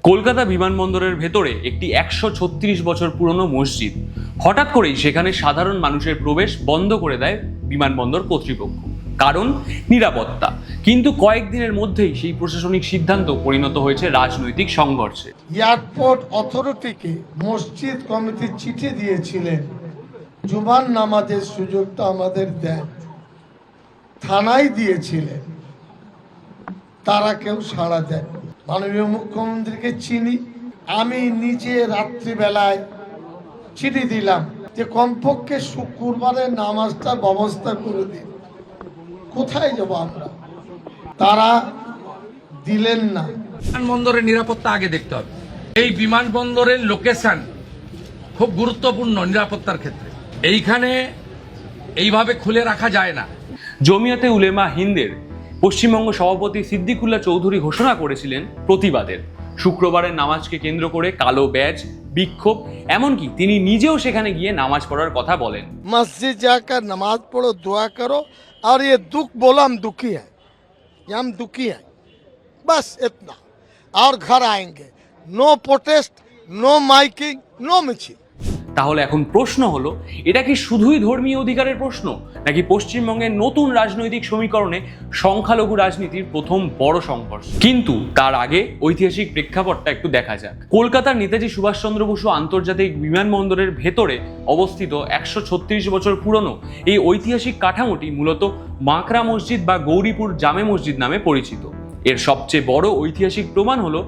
কলকাতা বিমানবন্দরের ভেতরে একটি 136 বছর পুরনো মসজিদ। হঠাৎ করেই সেখানে সাধারণ মানুষের প্রবেশ বন্ধ করে দেয় বিমানবন্দর কর্তৃপক্ষ। কারণ নিরাপত্তা। কিন্তু কয়েকদিনের মধ্যেই সেই প্রশাসনিক সিদ্ধান্ত পরিণত হয়েছে রাজনৈতিক সংঘর্ষে। এয়ারপোর্ট অথরিটিকে মসজিদ কমিটি চিঠি দিয়েছিলেন, জুমার নামাজের সুযোগটা আমাদের দেন। থানায় দিয়েছিলেন, তারা কেউ সাড়া দেন। মাননীয় মুখ্যমন্ত্রীকে চিনি, আমি নিজে রাত্রিবেলায় চিঠি দিলাম যে কমপক্ষে শুক্রবারের নামাজটার ব্যবস্থা করে দিন। কোথায় যাব আমরা? তারা দিলেন না। বিমানবন্দরের নিরাপত্তা আগে দেখতে হবে। এই বিমানবন্দরের লোকেশন খুব গুরুত্বপূর্ণ নিরাপত্তার ক্ষেত্রে। এইখানে এইভাবে খুলে রাখা যায় না। জমিয়াতে উলেমা হিন্দের পশ্চিমবঙ্গ সভাপতি সিদ্দিকুল্লাহ চৌধুরী ঘোষণা করেছিলেন প্রতিবাদের। শুক্রবারের নামাজকে কেন্দ্র করে কালো ব্যাজ, বিক্ষোভ, এমনকি তিনি নিজেও সেখানে গিয়ে নামাজ পড়ার কথা বলেন। मस्जिद जाकर नमाज पढ़ो, दुआ करो, और ये दुख बोलो हम दुखी हैं, हम दुखी हैं, बस इतना। और घर आएंगे, no protest, no miking, no मिছিল। তাহলে এখন প্রশ্ন হলো, এটা কি শুধুই ধর্মীয় অধিকারের প্রশ্ন, নাকি পশ্চিমবঙ্গের নতুন রাজনৈতিক সমীকরণে সংখ্যালঘু রাজনীতির প্রথম বড় সংঘর্ষ? কিন্তু তার আগে ঐতিহাসিক প্রেক্ষাপটটা একটু দেখা যাক। কলকাতার নেতাজি সুভাষচন্দ্র বসু আন্তর্জাতিক বিমানবন্দরের ভেতরে অবস্থিত 136 বছর পুরনো এই ঐতিহাসিক কাঠামোটি মূলত মাকড়া মসজিদ বা গৌরীপুর জামে মসজিদ নামে পরিচিত। এর সবচেয়ে বড় ঐতিহাসিক প্রমাণ হলো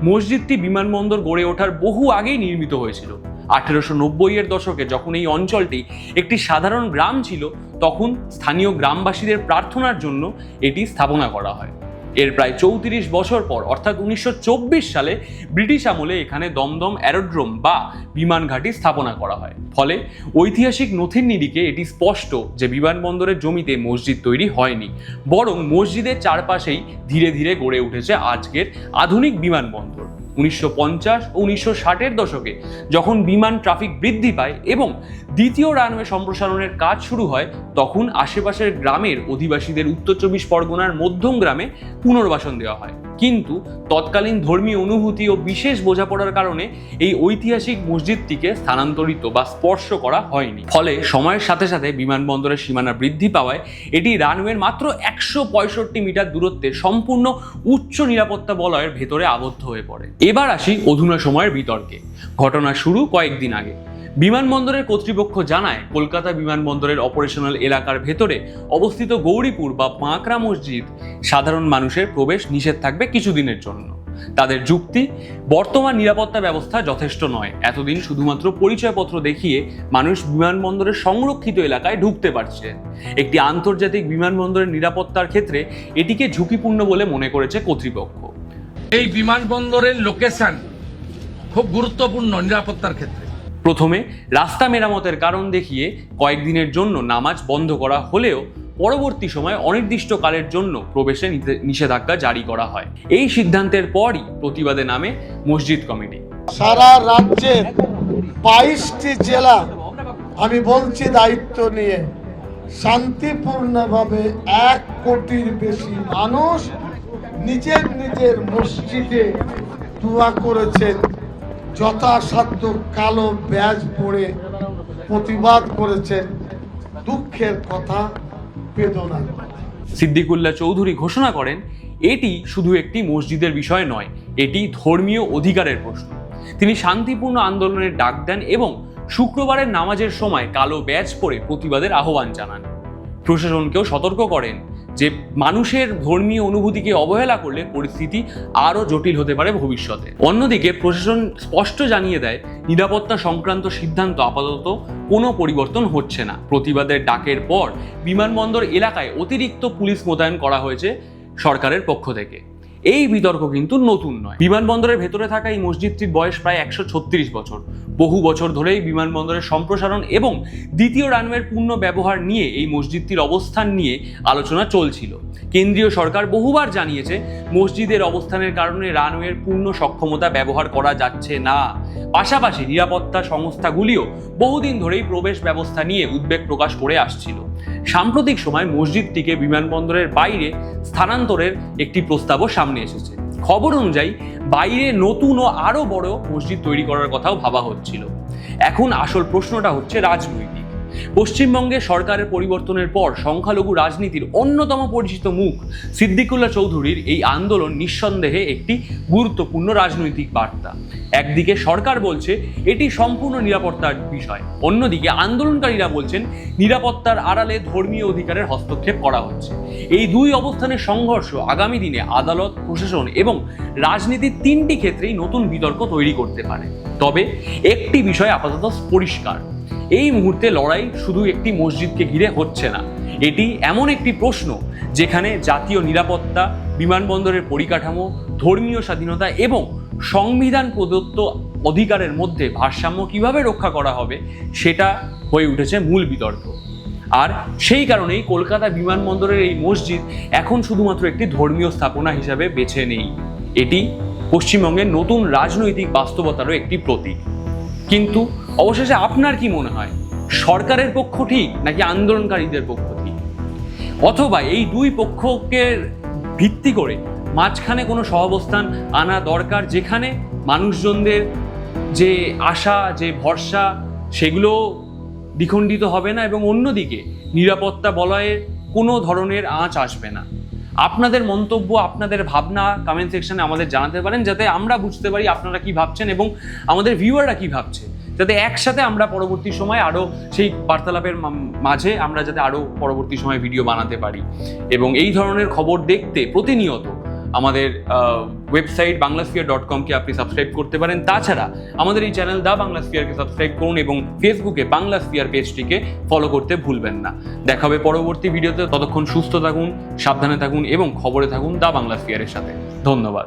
মসজিদটি বিমানবন্দর গড়ে ওঠার বহু আগেই নির্মিত হয়েছিল। 1890-এর দশকে যখন এই অঞ্চলটি একটি সাধারণ গ্রাম ছিল, তখন স্থানীয় গ্রামবাসীদের প্রার্থনার জন্য এটি স্থাপনা করা হয়। এর প্রায় 34 বছর পর অর্থাৎ 1924 সালে ব্রিটিশ আমলে এখানে দমদম অ্যারোড্রোম বা বিমান ঘাঁটি স্থাপনা করা হয়। ফলে ঐতিহাসিক নথির নিরিখে এটি স্পষ্ট যে বিমানবন্দরের জমিতে মসজিদ তৈরি হয়নি, বরং মসজিদের চারপাশেই ধীরে ধীরে গড়ে উঠেছে আজকের আধুনিক বিমানবন্দর। 1950 ও 1960-এর দশকে যখন বিমান ট্রাফিক বৃদ্ধি পায় এবং দ্বিতীয় রানওয়ে সম্প্রসারণের কাজ শুরু হয়, তখন আশেপাশের গ্রামের অধিবাসীদের উত্তর 24 পরগনার মধ্যম গ্রামে পুনর্বাসন দেওয়া হয়। কিন্তু তৎকালীন ধর্মীয় অনুভূতি ও বিশেষ বোঝাপড়ার কারণে এই ঐতিহাসিক মসজিদটিকে স্থানান্তরিত বা স্পর্শ করা হয়নি। ফলে সময়ের সাথে সাথে বিমানবন্দরের সীমানা বৃদ্ধি পাওয়ায় এটি রানওয়ের মাত্র 165 মিটার দূরত্বে সম্পূর্ণ উচ্চ নিরাপত্তা বলয়ের ভেতরে আবদ্ধ হয়ে পড়ে। এবার আসি অধুনা সময়ের বিতর্কে। ঘটনা শুরু কয়েকদিন আগে। বিমানবন্দরের কর্তৃপক্ষ জানায়, কলকাতা বিমানবন্দরের অপারেশনাল এলাকার ভেতরে অবস্থিত গৌরীপুর বা মাকড়া মসজিদ সাধারণ মানুষের প্রবেশ নিষেধ থাকবে কিছুদিনের জন্য। তাদের যুক্তি, বর্তমান নিরাপত্তা ব্যবস্থা যথেষ্ট নয়। এতদিন শুধুমাত্র পরিচয়পত্র দেখিয়ে মানুষ বিমানবন্দরের সংরক্ষিত এলাকায় ঢুকতে পারছে। একটি আন্তর্জাতিক বিমানবন্দরের নিরাপত্তার ক্ষেত্রে এটিকে ঝুঁকিপূর্ণ বলে মনে করেছে কর্তৃপক্ষ। এই বিমানবন্দরের লোকেশন খুব গুরুত্বপূর্ণ নিরাপত্তার ক্ষেত্রে। প্রথমে রাস্তা মেরামতের কারণ দেখিয়ে কয়েকদিনের জন্য নামাজ বন্ধ করা হলেও পরবর্তী সময় অনির্দিষ্টকালের জন্য প্রবেশে নিষেধাজ্ঞা জারি করা হয়। এই সিদ্ধান্তের পরই প্রতিবাদে নামে মসজিদ কমিটি। সারা রাজ্যের 22টি জেলা, আমি বলছি দায়িত্ব নিয়ে, শান্তিপূর্ণভাবে 1 কোটির বেশি মানুষ নিজের নিজের মসজিদে দোয়া করেছেন, যথাসাধ্য কালো ব্যাজ পরে প্রতিবাদ করেছেন। দুঃখের কথা, বেদনার কথা। সিদ্দিকুল্লাহ চৌধুরী ঘোষণা করেন, এটি শুধু একটি মসজিদের বিষয় নয়, এটি ধর্মীয় অধিকারের প্রশ্ন। তিনি শান্তিপূর্ণ আন্দোলনের ডাক দেন এবং শুক্রবারের নামাজের সময় কালো ব্যাজ পরে প্রতিবাদের আহ্বান জানান। প্রশাসনকেও সতর্ক করেন যে মানুষের ধর্মীয় অনুভূতিকে অবহেলা করলে পরিস্থিতি আরও জটিল হতে পারে ভবিষ্যতে। অন্যদিকে প্রশাসন স্পষ্ট জানিয়ে দেয়, নিরাপত্তা সংক্রান্ত সিদ্ধান্ত আপাতত কোনো পরিবর্তন হচ্ছে না। প্রতিবাদের ডাকের পর বিমানবন্দর এলাকায় অতিরিক্ত পুলিশ মোতায়েন করা হয়েছে সরকারের পক্ষ থেকে। এই বিতর্ক কিন্তু নতুন নয়। বিমানবন্দরের ভেতরে থাকা এই মসজিদটির বয়স প্রায় 136 বছর। বহু বছর ধরেই বিমানবন্দরের সম্প্রসারণ এবং দ্বিতীয় রানওয়ের পূর্ণ ব্যবহার নিয়ে এই মসজিদটির অবস্থান নিয়ে আলোচনা চলছিল। কেন্দ্রীয় সরকার বহুবার জানিয়েছে, মসজিদের অবস্থানের কারণে রানওয়ের পূর্ণ সক্ষমতা ব্যবহার করা যাচ্ছে না। পাশাপাশি নিরাপত্তা সংস্থাগুলিও বহুদিন ধরেই প্রবেশ ব্যবস্থা নিয়ে উদ্বেগ প্রকাশ করে আসছিল। সাম্প্রতিক সময় মসজিদটিকে বিমানবন্দরের বাইরে স্থানান্তরের একটি প্রস্তাবও সামনে এসেছে। খবর অনুযায়ী বাইরে নতুন ও আরো বড় মসজিদ তৈরি করার কথাও ভাবা হচ্ছিল। এখন আসল প্রশ্নটা হচ্ছে রাজনৈতিক। পশ্চিমবঙ্গে সরকারের পরিবর্তনের পর সংখ্যালঘু রাজনীতির অন্যতম পরিচিত মুখ সিদ্দিকুল্লাহ চৌধুরীর এই আন্দোলন নিঃসন্দেহে একটি গুরুত্বপূর্ণ রাজনৈতিক বার্তা। একদিকে সরকার বলছে এটি সম্পূর্ণ নিরাপত্তার বিষয়, অন্যদিকে আন্দোলনকারীরা বলছেন নিরাপত্তার আড়ালে ধর্মীয় অধিকারের হস্তক্ষেপ করা হচ্ছে। এই দুই অবস্থানের সংঘর্ষ আগামী দিনে আদালত, প্রশাসন এবং রাজনীতির তিনটি ক্ষেত্রেই নতুন বিতর্ক তৈরি করতে পারে। তবে একটি বিষয় আপাতত পরিষ্কার, এই মুহূর্তে লড়াই শুধু একটি মসজিদকে ঘিরে হচ্ছে না। এটি এমন একটি প্রশ্ন যেখানে জাতীয় নিরাপত্তা, বিমানবন্দরের পরিকাঠামো, ধর্মীয় স্বাধীনতা এবং সংবিধান প্রদত্ত অধিকারের মধ্যে ভারসাম্য কিভাবে রক্ষা করা হবে সেটা হয়ে উঠেছে মূল বিতর্ক। আর সেই কারণেই কলকাতা বিমানবন্দরের এই মসজিদ এখন শুধুমাত্র একটি ধর্মীয় স্থাপনা হিসাবে বেছে নেই, এটি পশ্চিমবঙ্গের নতুন রাজনৈতিক বাস্তবতারও একটি প্রতীক। কিন্তু অবশেষে আপনার কি মনে হয়, সরকারের পক্ষ ঠিক নাকি আন্দোলনকারীদের পক্ষ ঠিক? অথবা এই দুই পক্ষকে ভিত্তি করে মাঝখানে কোনো সহাবস্থান আনা দরকার, যেখানে মানুষজনদের যে আশা, যে ভরসা, সেগুলো দ্বিখণ্ডিত হবে না এবং অন্যদিকে নিরাপত্তা বলয়ের কোনো ধরনের আঁচ আসবে না। আপনাদের মন্তব্য, আপনাদের ভাবনা কমেন্ট সেকশনে আমাদের জানাতে পারেন, যাতে আমরা বুঝতে পারি আপনারা কি ভাবছেন এবং আমাদের ভিউয়াররা কি ভাবছে, যাতে একসাথে আমরা পরবর্তী সময় আরও সেই বার্তালাপের মাঝে আমরা যাতে আরও পরবর্তী সময় ভিডিও বানাতে পারি। এবং এই ধরনের খবর দেখতে প্রতিনিয়ত আমাদের ওয়েবসাইট banglasphere.com-কে আপনি সাবস্ক্রাইব করতে পারেন। তাছাড়া আমাদের এই চ্যানেল দ্য বাংলা স্ফিয়ারকে সাবস্ক্রাইব করুন এবং ফেসবুকে বাংলা স্ফিয়ার পেজটিকে ফলো করতে ভুলবেন না। দেখা হবে পরবর্তী ভিডিওতে। ততক্ষণ সুস্থ থাকুন, সাবধানে থাকুন এবং খবরে থাকুন দ্য বাংলা স্ফিয়ারের সাথে। ধন্যবাদ।